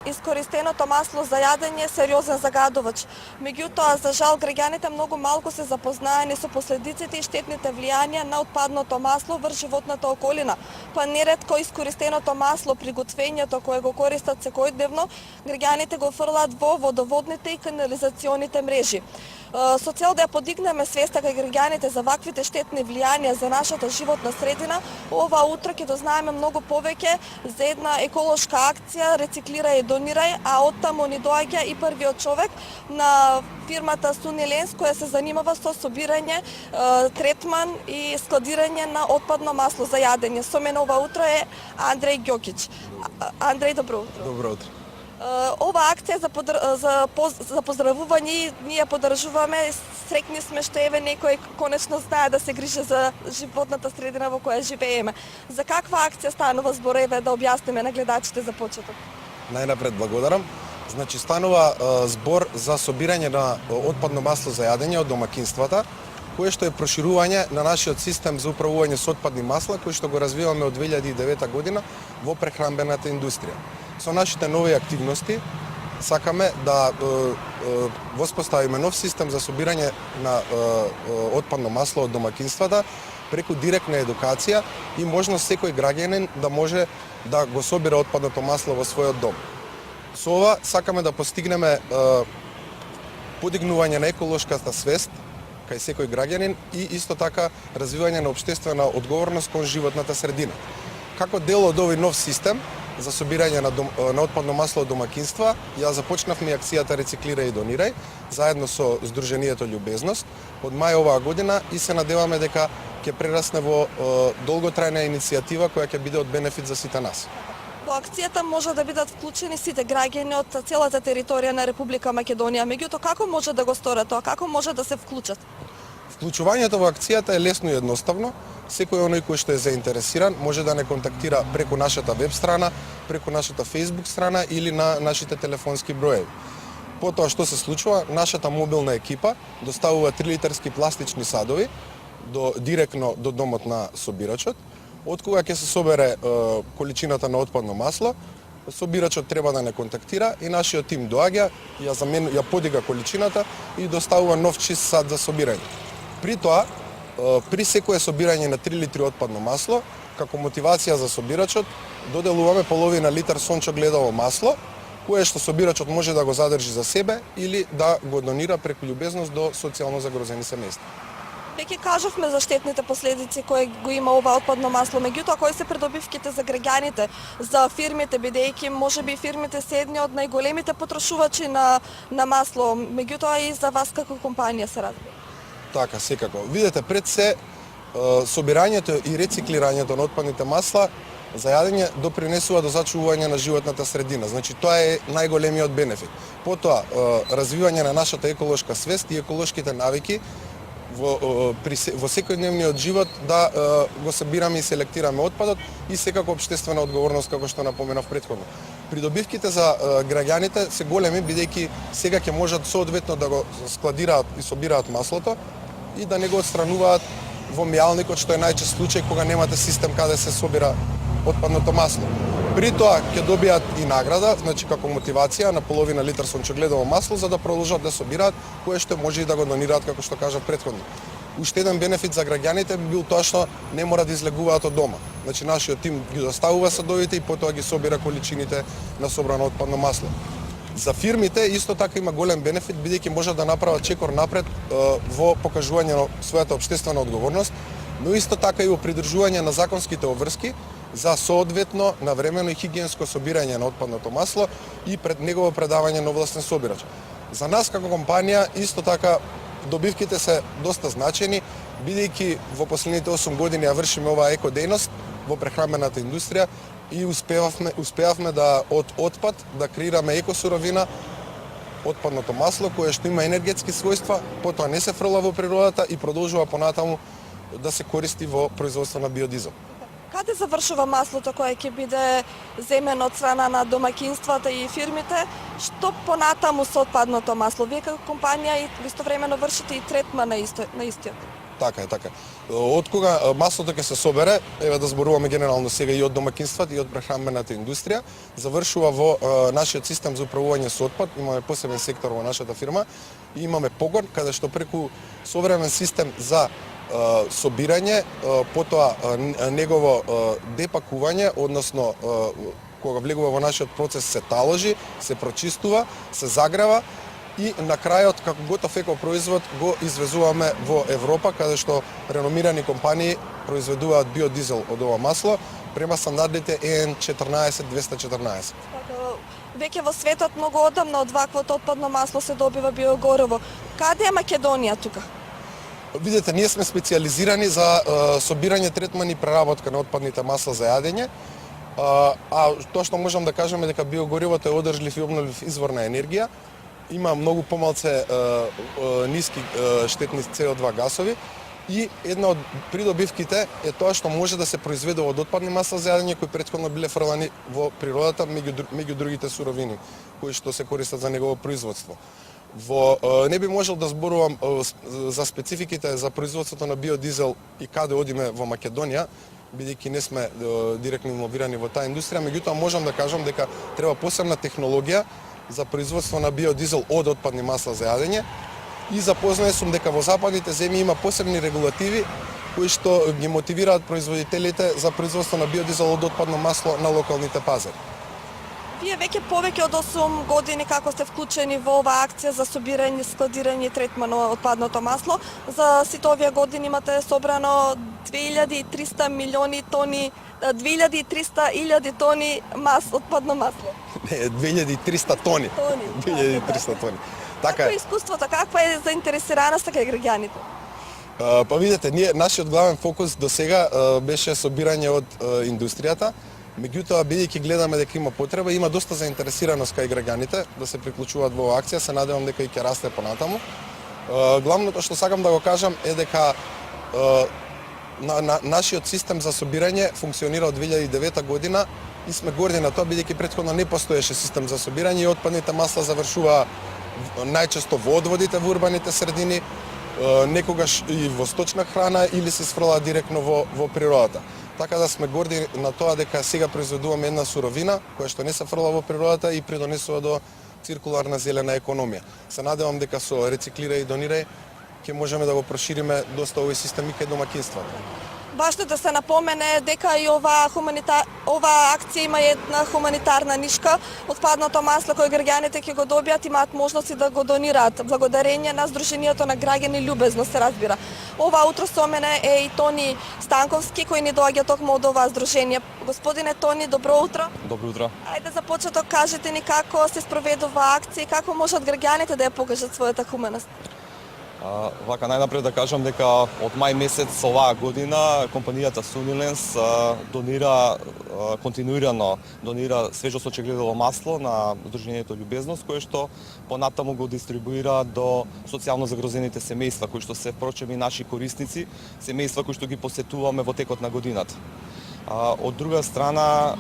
Искористеното масло за јадење е сериозен загадувач. Меѓутоа, за жал, граѓаните многу малку се запознаени со последиците и штетните влијанија на отпадното масло врз животната околина. Па неретко искористеното масло при готвењето кое го користат секојдневно, граѓаните го фрлаат во водоводните и канализационите мрежи. Со цел да ја подигнеме свеста кај граѓаните за ваквите штетни влијанија за нашата животна средина, ова утро ќе дознаеме многу повеќе за една еколошка акција Рециклирај и донирај, а оттаму ни доаѓа и првиот човек на фирмата Суни Ленс која се занимава со собирање, третман и складирање на отпадно масло за јадење. Со мене ова утро е Андреј Ѓокич. Андреј, добро утро. Добро утро. Ова акција за поздравување и ние поддржуваме. Среќни сме што еве некој конечно знае да се грижи за животната средина во која живееме. За каква акција станува збор, еве да објасниме на гледачите за почеток? Најнапред благодарам. Значи станува збор за собирање на отпадно масло за јадење од домакинствата, кое што е проширување на нашиот систем за управување со отпадни масла, кој што го развиваме од 2009 година во прехранбената индустрија. Со нашите нови активности сакаме да воспоставиме нов систем за собирање на отпадно масло од домакинствата преку директна едукација и можност секој граѓанин да може да го собира отпадното масло во својот дом. Со ова сакаме да постигнеме подигнување на еколошката свест кај секој граѓанин и исто така развивање на општествена одговорност кон животната средина. Како дел од овој нов систем за собирање на отпадно масло од домакинства, ја започнавме акцијата Рециклирај и донирај, заедно со Сдруженијето Љубезност, од мај оваа година и се надеваме дека ќе прерасне во долготрајна иницијатива која ќе биде од бенефит за сите нас. Во акцијата може да бидат вклучени сите граѓани од целата територија на Република Македонија. Меѓутоа, како може да го сторат тоа? Како може да се вклучат? Вклучувањето во акцијата е лесно и едноставно. Секој оној кој што е заинтересиран може да не контактира преку нашата веб страна, преку нашата Facebook страна или на нашите телефонски броеви. Потоа што се случува, нашата мобилна екипа доставува 3-литарски пластични садови директно до домот на собирачот. Од кога ќе се собере количината на отпадно масло, собирачот треба да не контактира и нашиот тим доаѓа, ја подига количината и доставува нов чист сад за собирање. При тоа, при секое собирање на 3 литри отпадно масло, како мотивација за собирачот, доделуваме половина литар сончо гледало масло, кое што собирачот може да го задржи за себе или да го донира преку љубезност до социјално загрозени семејства. Веќе кажавме за штетните последици кои го има ова отпадно масло, меѓутоа кои се придобивките за граѓаните, за фирмите, бидејќи можеби фирмите се едни од најголемите потрошувачи на масло, меѓутоа и за вас како компанија се разбира. Така, секако. Видете, пред се собирањето и рециклирањето на отпадните масла за јадење допринесува до зачувување на животната средина. Значи, тоа е најголемиот бенефит. Потоа, развивање на нашата еколошка свест и еколошките навики во секојдневниот живот да го собираме и селектираме отпадот и секако општествена одговорност, како што напоменав претходно. Придобивките за граѓаните се големи, бидејќи сега ќе можат соодветно да го складираат и собираат маслото и да не го отстрануваат во мејалникот, што е најчест случај кога немате систем каде се собира отпадното масло. При тоа ќе добијат и награда, значи како мотивација на половина литар сончогледово масло за да продолжат да собираат, кое што може и да го донираат, како што кажав претходно. Уште еден бенефит за граѓаните би бил тоа што не мора да излегуваат од дома. Значи нашиот тим ги доставува садовите и потоа ги собира количините на собрано отпадно масло. За фирмите исто така има голем бенефит, бидејќи можат да направат чекор напред во покажување на својата општествена одговорност, но исто така и во придржување на законските обврски за соодветно навремено и хигиенско собирање на отпадното масло и пред негово предавање на овластен собирач. За нас како компанија исто така добивките се доста значени, бидејќи во последните 8 години ја вршиме оваа екодејност во прехранбената индустрија и успеавме да од отпад да креираме екосуровина отпадното масло кое што има енергетски својства, потоа не се фрла во природата и продолжува понатаму да се користи во производство на биодизел. Каде завршува маслото кое ќе биде земено од страна на домакинствата и фирмите? Што понатаму со отпадното масло? Вие како компанија и истовремено вршите и третман на истиот? Така е, така е. Од кога маслото ќе се собере, еве да зборуваме генерално сега и од домакинствата и од прехранбената индустрија, завршува во нашиот систем за управување со отпад. Имаме посебен сектор во нашата фирма и имаме погон каде што преку современ систем за собирање, потоа негово депакување, односно кога влегува во нашиот процес се таложи, се прочистува, се загрева и на крајот, како готов екопроизвод, го извезуваме во Европа, каде што реномирани компании произведуваат биодизел од ова масло према стандардите EN 14214. Веќе во светот многу одамна од ваквото отпадно масло се добива биогориво. Каде е Македонија тука? Видете, ние сме специализирани за собирање, третман и преработка на отпадните масла за јадење. А тоа што можам да кажам е дека биогоривото е одржлив и обновлив извор на енергија, има многу помалце ниски штетни CO2 гасови и една од придобивките е тоа што може да се произведе од отпадни масла за јадење кои претходно биле фрлани во природата меѓу другите суровини кои што се користат за негово производство. Не би можел да зборувам за спецификите за производството на биодизел и каде одиме во Македонија, бидејќи не сме директно инволвирани во таа индустрија, меѓутоа можам да кажам дека треба посебна технологија за производство на биодизел од отпадни масла за јадење и запознаен сум дека во западните земји има посебни регулативи кои што ги мотивираат производителите за производство на биодизел од отпадно масло на локалните пазари. Вие веќе повеќе од 8 години како сте вклучени во оваа акција за собирање, складирање и третман на отпадното масло. За сите овие години имате собрано 2300 милиони тони, 2300.000 тони отпадно масло. Не, 2300 тони. 2300 тони. Така Како е. е искуството, каква е заинтересираноста кај граѓаните? Па видите, нашиот главен фокус до сега беше собирање од индустријата. Меѓутоа, бидејќи гледаме дека има потреба, има доста заинтересираност кај граѓаните да се приклучуваат во оваа акција, се надевам дека и ќе расте понатаму. Главното што сакам да го кажам е дека нашиот систем за собирање функционира од 2009 година и сме горди на тоа, бидејќи претходно не постоеше систем за собирање и отпадните масла завршуваа најчесто во одводите во урбаните средини, некогаш и во сточна храна или се сфрлаа директно во природата. Така да сме горди на тоа дека сега произведуваме една суровина која што не се фрла во природата и придонесува до циркуларна зелена економија. Се надевам дека со рециклирај и донирај ќе можеме да го прошириме доста овој систем и кај домакинствата. Важно да се напомене дека и оваа акција има една хуманитарна нишка. Отпадното масло кој граѓаните ќе го добијат имаат можности да го донираат благодарение на Сдруженијето на граѓани Љубезно, се разбира. Ова утро со мене е и Тони Станковски кој ни доаѓа токму од оваа здружение. Господине Тони, добро утро. Добро утро. Ајде за почеток кажете ни како се спроведува акција и како можат граѓаните да ја покажат својата хуманост. Вака најнапред да кажам дека од мај месец оваа година компанијата Sunilens континуирано донира свежо сочегледово масло на Сдруженијето Љубезност, кое што понатаму го дистрибуира до социјално загрозените семејства, кои што се впрочем и наши корисници, семејства кои што ги посетуваме во текот на годината. Од друга страна,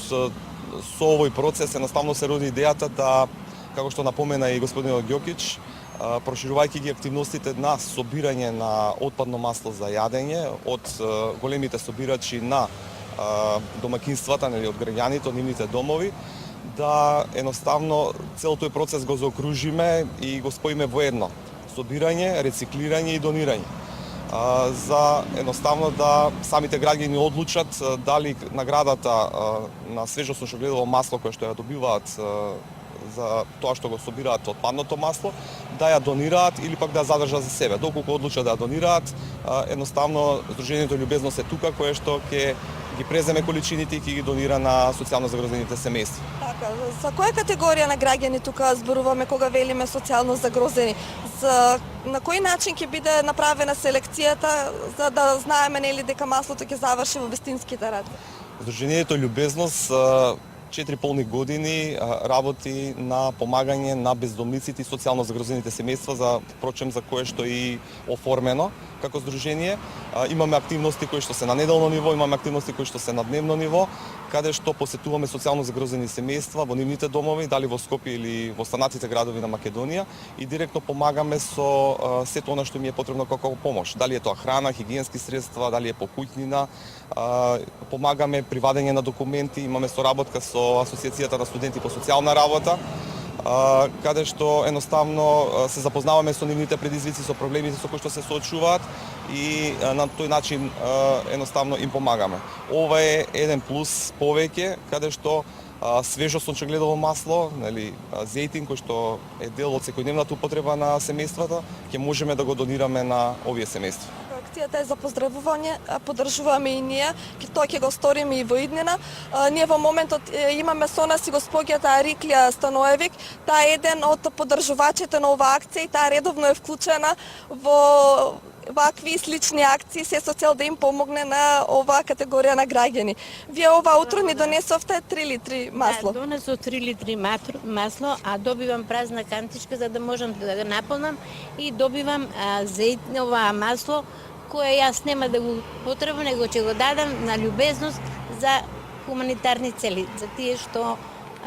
со овој процес едноставно се роди идејата да, како што напомена и господинот Ѓокич, проширувајќи ги активностите на собирање на отпадно масло за јадење од големите собирачи на домакинствата, од граѓаните, од нивните домови, да едноставно цел тој процес го заокружиме и го споиме во едно: собирање, рециклирање и донирање. За едноставно да самите граѓани одлучат дали наградата на свежо сочегледово масло кое што ја добиваат за тоа што го собираат отпадното масло, да ја донираат или пак да ја задржат за себе. Доколку одлучат да ја донираат, едноставно Сдруженијето Љубезност е тука кое што ќе ги преземе количините и ќе ги донира на социјално загрозените семејства. Така, за која категорија на граѓани тука зборуваме кога велиме социјално загрозени? На кој начин ќе биде направена селекцијата за да знаеме нели дека маслото ќе заврши во вистинските ради? Сдруженијето Љубезност 4 полни години работи на помагање на бездомниците и социјално загрозените семејства, впрочем за кое што и оформено како здружение. Имаме активности кои што се на неделно ниво, имаме активности кои што се на дневно ниво каде што посетуваме социјално загрозени семејства во нивните домови, дали во Скопје или во останатите градови на Македонија, и директно помагаме со сето она што ми е потребно како помош. Дали е тоа храна, хигиенски средства, дали е покуќнина, помагаме при вадење на документи, имаме соработка со Асоциацијата на студенти по социјална работа, каде што едноставно се запознаваме со нивните предизвици, со проблемите со кои што се соочуваат и на тој начин едноставно им помагаме. Ова е еден плюс повеќе, каде што свежо сончогледово масло, нели, зејтин кој што е дел од секојдневната употреба на семејствата, ќе можеме да го донираме на овие семејства. Акцијата е за поздравување, поддржуваме и ние, тоа ќе го сториме и во иднина. Ние во моментот имаме со нас и госпоѓата Ариклија Станоевик, таа е еден од поддржувачите на оваа акција и таа редовно е вклучена во вакви слични акции се со цел да им помогне на оваа категорија на граѓани. Вие ова утро ни донесовте 3 литри масло. Да, донесов 3 литри масло, а добивам празна кантичка за да можам да го наполнам и добивам ова масло кое јас нема да го потребам, него ќе го дадам на љубезност за хуманитарни цели, за тие што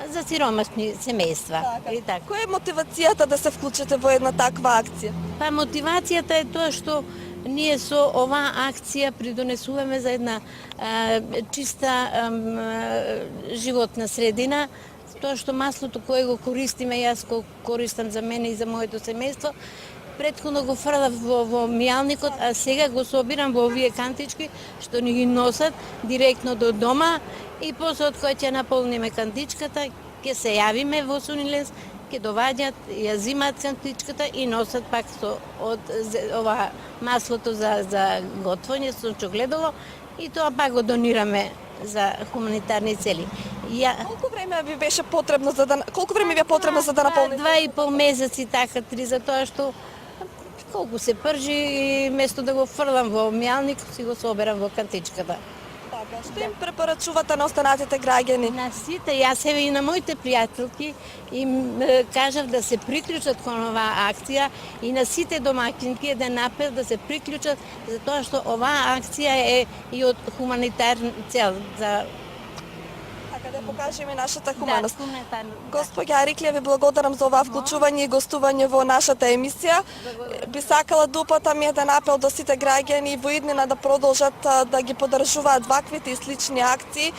за сиромашни семејства. Така. Која е мотивацијата да се вклучите во една таква акција? Па мотивацијата е тоа што ние со оваа акција придонесуваме за една чиста животна средина, тоа што маслото кое го користиме, јас го користам за мене и за моето семејство, претходно го фрлав во мијалникот, а сега го собирам во овие кантички што ни ги носат директно до дома и после од кој ќе наполниме кантичката, ќе се јавиме во Сунилес, ќе доваѓат, ја зимаат кантичката и носат пак со од ова маслото за готвење сончогледово и тоа пак го донираме за хуманитарни цели. Колку време ви беше потребно за да наполните? 2,5 месеци, така 3, за тоа што колку се пржи и место да го фрлам во мијалник, си го соберам во кантичката. Така, што им препорачувате на останатите граѓани? На сите, јас еве и на моите пријателки им кажав да се приклучат кон оваа акција и на сите домаќинки еден апел да се приклучат, затоа што оваа акција е и од хуманитарна цел за да покажеме нашата хуманост. Да, Господја Ариклија, ви благодарам за оваа вклучување и гостување во нашата емисија. Би сакала да упатам еден апел до сите граѓани во иднина да продолжат да ги поддржуваат ваквите и слични акции,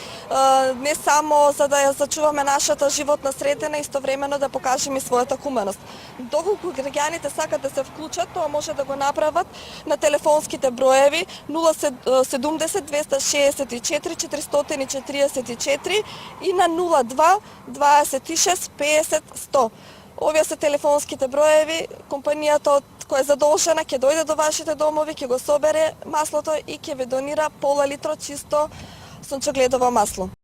не само за да ја зачуваме нашата животна средина, истовремено да покажеме својата хуманост. Доколку граѓаните сакат да се вклучат, тоа може да го направат на телефонските броеви 070 264 444 и на 02 26 50 100. Овие се телефонските броеви. Компанијата која е задолжена ќе дојде до вашите домови, ќе го собере маслото и ќе ви донира пола литро чисто сончогледово масло.